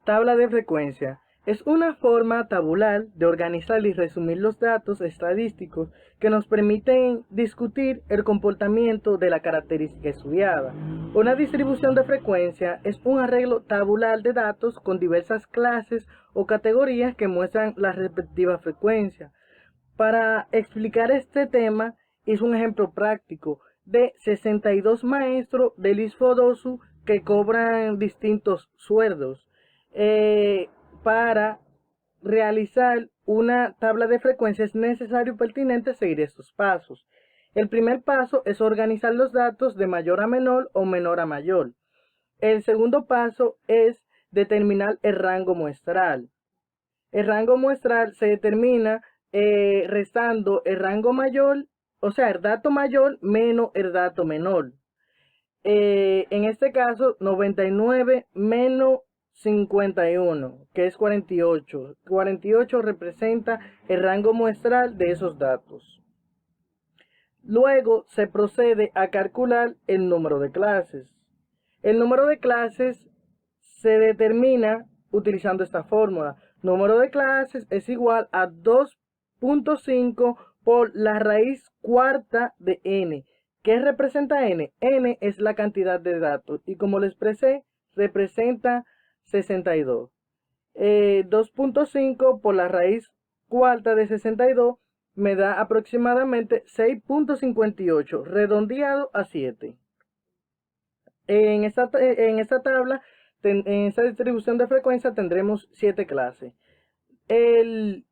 Tabla de frecuencia. Es una forma tabular de organizar y resumir los datos estadísticos que nos permiten discutir el comportamiento de la característica estudiada. Una distribución de frecuencia es un arreglo tabular de datos con diversas clases o categorías que muestran la respectiva frecuencia. Para explicar este tema, hice un ejemplo práctico de 62 maestros del ISFODOSU que cobran distintos sueldos. Para realizar una tabla de frecuencia es necesario y pertinente seguir estos pasos. El primer paso es organizar los datos de mayor a menor o menor a mayor. El segundo paso es determinar el rango muestral. El rango muestral se determina restando el rango mayor, o sea, el dato mayor menos el dato menor. En este caso, 99 menos 51, que es 48. 48 representa el rango muestral de esos datos. Luego se procede a calcular el número de clases. El número de clases se determina utilizando esta fórmula. Número de clases es igual a 2.5 por la raíz cuarta de n. ¿Qué representa n? N es la cantidad de datos y como lo expresé, representa 62. 2.5 por la raíz cuarta de 62 me da aproximadamente 6.58, redondeado a 7. En esta tabla, en esta distribución de frecuencia tendremos 7 clases. El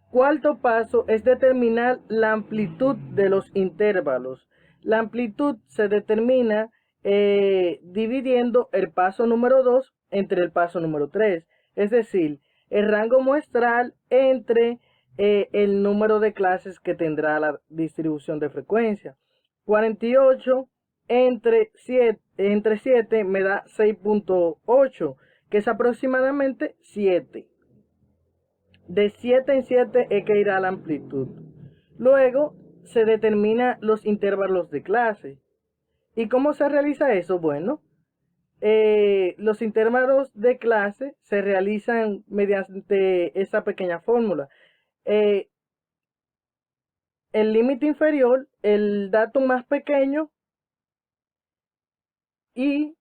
cuarto paso es determinar la amplitud de los intervalos. La amplitud se determina dividiendo el paso número 2 entre el paso número 3. Es decir, el rango muestral entre el número de clases que tendrá la distribución de frecuencia. 48 entre 7 me da 6.8, que es aproximadamente 7. De 7 en 7 es que irá la amplitud. Luego se determina los intervalos de clase. ¿Y cómo se realiza eso? Bueno, los intervalos de clase se realizan mediante esta pequeña fórmula. El límite inferior, el dato más pequeño, y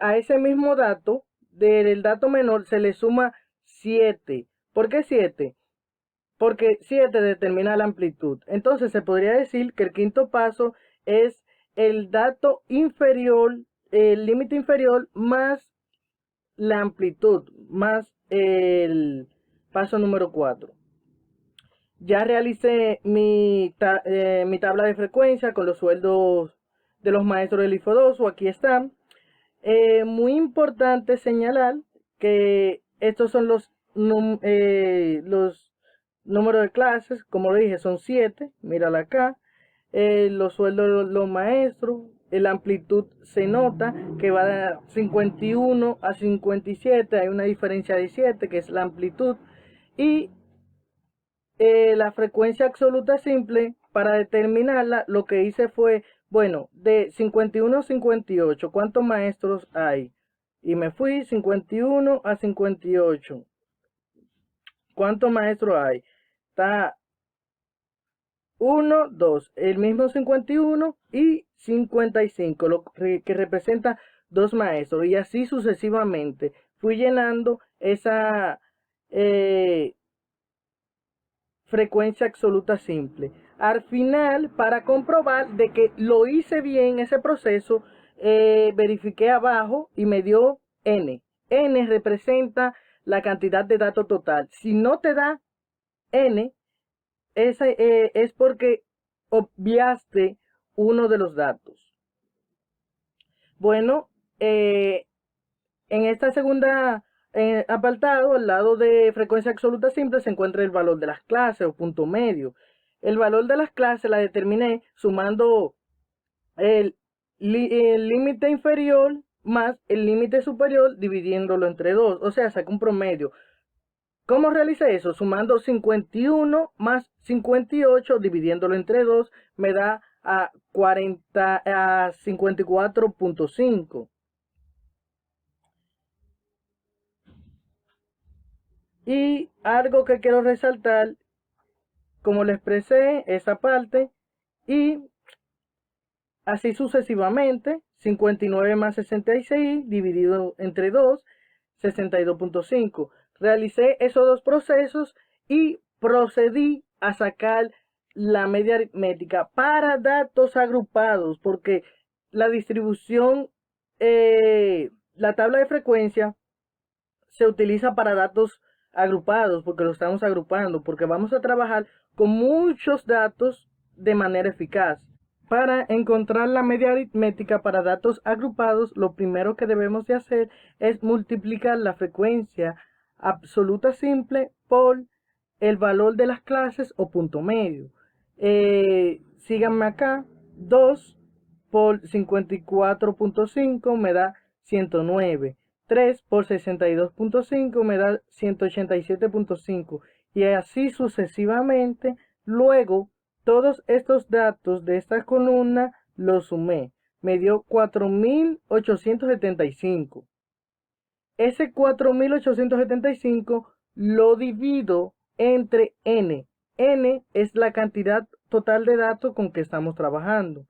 a ese mismo dato, del dato menor, se le suma 7. ¿Por qué 7? Porque 7 determina la amplitud. Entonces se podría decir que el quinto paso es el dato inferior, el límite inferior más la amplitud, más el paso número 4. Ya realicé mi tabla de frecuencia con los sueldos de los maestros del IFODOSU. Aquí están. Muy importante señalar que estos son los números de clases. Como lo dije, son 7. Mírala acá. Los sueldos de los maestros. La amplitud se nota que va de 51 a 57. Hay una diferencia de 7, que es la amplitud. Y la frecuencia absoluta simple, para determinarla, lo que hice fue, bueno, de 51 a 58, ¿cuántos maestros hay? Y me fui 51 a 58. ¿Cuántos maestros hay? Está 1, 2, el mismo 51 y 55, lo que representa 2 maestros. Y así sucesivamente. Fui llenando esa frecuencia absoluta simple. Al final, para comprobar de que lo hice bien ese proceso, verifiqué abajo y me dio n. N representa la cantidad de datos total. Si no te da n, es porque obviaste uno de los datos. Bueno, en esta segunda apartado, al lado de frecuencia absoluta simple, se encuentra el valor de las clases o punto medio. El valor de las clases la determiné sumando el límite inferior más el límite superior, dividiéndolo entre 2. O sea, saca un promedio. ¿Cómo realicé eso? Sumando 51 más 58, dividiéndolo entre 2, me da a 54.5. Y algo que quiero resaltar, como le expresé, esa parte, y así sucesivamente, 59 más 66 dividido entre 2, 62.5. Realicé esos dos procesos y procedí a sacar la media aritmética para datos agrupados, porque la distribución, la tabla de frecuencia se utiliza para datos agrupados, porque lo estamos agrupando, porque vamos a trabajar con muchos datos de manera eficaz. Para encontrar la media aritmética para datos agrupados, lo primero que debemos de hacer es multiplicar la frecuencia absoluta simple por el valor de las clases o punto medio. Síganme acá, 2 por 54.5 me da 109. 3 por 62.5 me da 187.5 y así sucesivamente. Luego, todos estos datos de esta columna los sumé. Me dio 4.875. Ese 4.875 lo divido entre n. N es la cantidad total de datos con que estamos trabajando.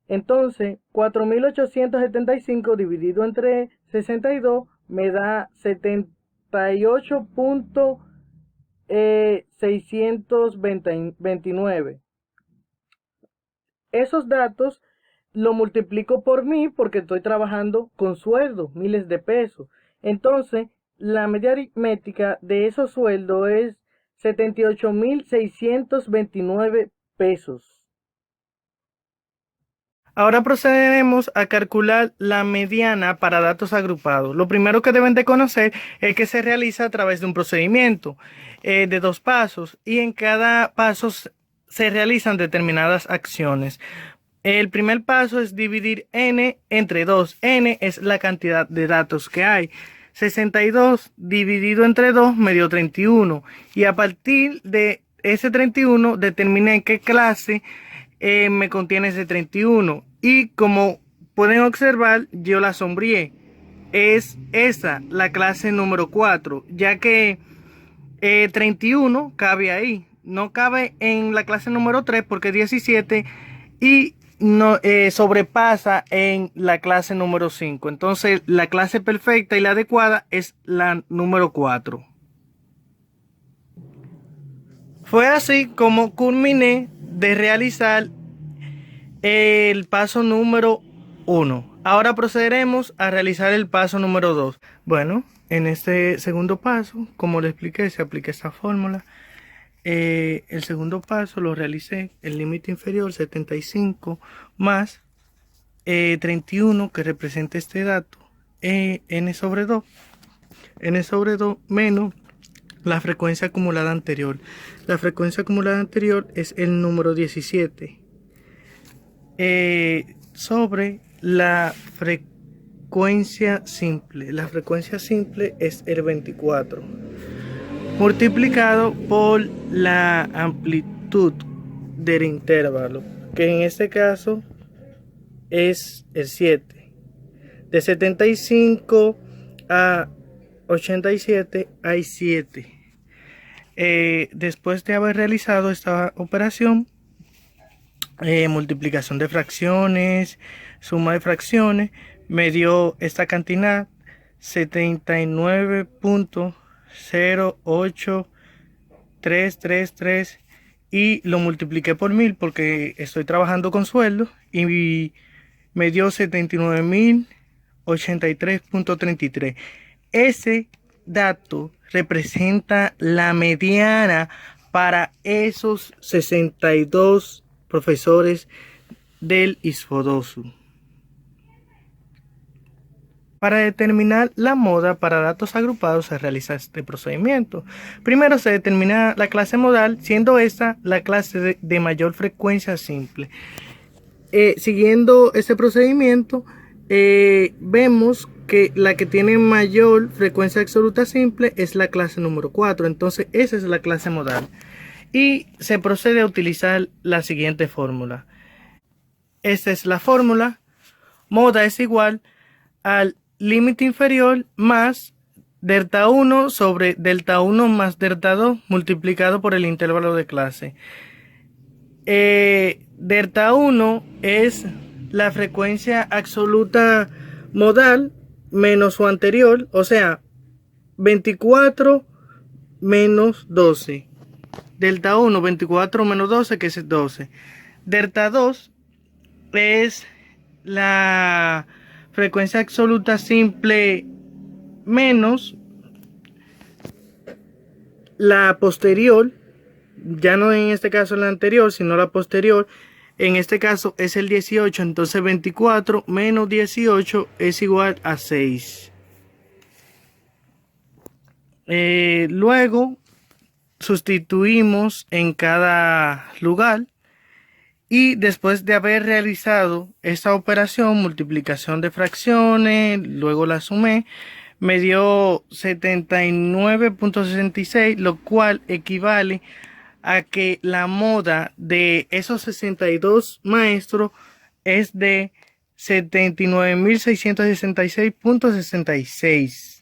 Entonces, 4.875 dividido entre 62 me da 78.629. Esos datos lo multiplico por 1000 porque estoy trabajando con sueldos, miles de pesos. Entonces, la media aritmética de esos sueldos es 78.629 pesos. Ahora procederemos a calcular la mediana para datos agrupados. Lo primero que deben de conocer es que se realiza a través de un procedimiento de 2 pasos y en cada paso se realizan determinadas acciones. El primer paso es dividir n entre 2. N es la cantidad de datos que hay. 62 dividido entre 2 me dio 31 y a partir de ese 31 determiné qué clase me contiene ese 31 y como pueden observar yo la sombreé. Es esa la clase número 4, ya que 31 cabe ahí, no cabe en la clase número 3 porque es 17 y no sobrepasa en la clase número 5. Entonces la clase perfecta y la adecuada es la número 4. Fue así como culminé de realizar el paso número 1. Ahora procederemos a realizar el paso número 2. Bueno, en este segundo paso, como le expliqué, se aplica esta fórmula. El segundo paso lo realicé, el límite inferior 75 más 31 que representa este dato, n sobre 2. N sobre 2 menos la frecuencia acumulada anterior. La frecuencia acumulada anterior es el número 17. Sobre la frecuencia simple. La frecuencia simple es el 24. Multiplicado por la amplitud del intervalo, que en este caso es el 7. De 75 a 87 hay 7. Después de haber realizado esta operación, multiplicación de fracciones, suma de fracciones, me dio esta cantidad 79.08333 y lo multipliqué por 1000 porque estoy trabajando con sueldo y me dio 79.083.33. Ese dato representa la mediana para esos 62 profesores del ISFODOSU. Para determinar la moda para datos agrupados se realiza este procedimiento. Primero se determina la clase modal, siendo esta la clase de mayor frecuencia simple. Siguiendo este procedimiento, vemos que la que tiene mayor frecuencia absoluta simple es la clase número 4. Entonces esa es la clase modal. Y se procede a utilizar la siguiente fórmula. Esta es la fórmula. Moda es igual al límite inferior más delta 1 sobre delta 1 más delta 2 multiplicado por el intervalo de clase. Delta 1 es la frecuencia absoluta modal menos su anterior, o sea, 24 menos 12. Delta 1, 24 menos 12, que es 12. Delta 2 es la frecuencia absoluta simple menos la posterior, ya no en este caso la anterior, sino la posterior. En este caso es el 18, entonces 24 menos 18 es igual a 6. Luego sustituimos en cada lugar y después de haber realizado esta operación, multiplicación de fracciones, luego la sumé, me dio 79.66, lo cual equivale a que la moda de esos 62 maestros es de 79.666.66.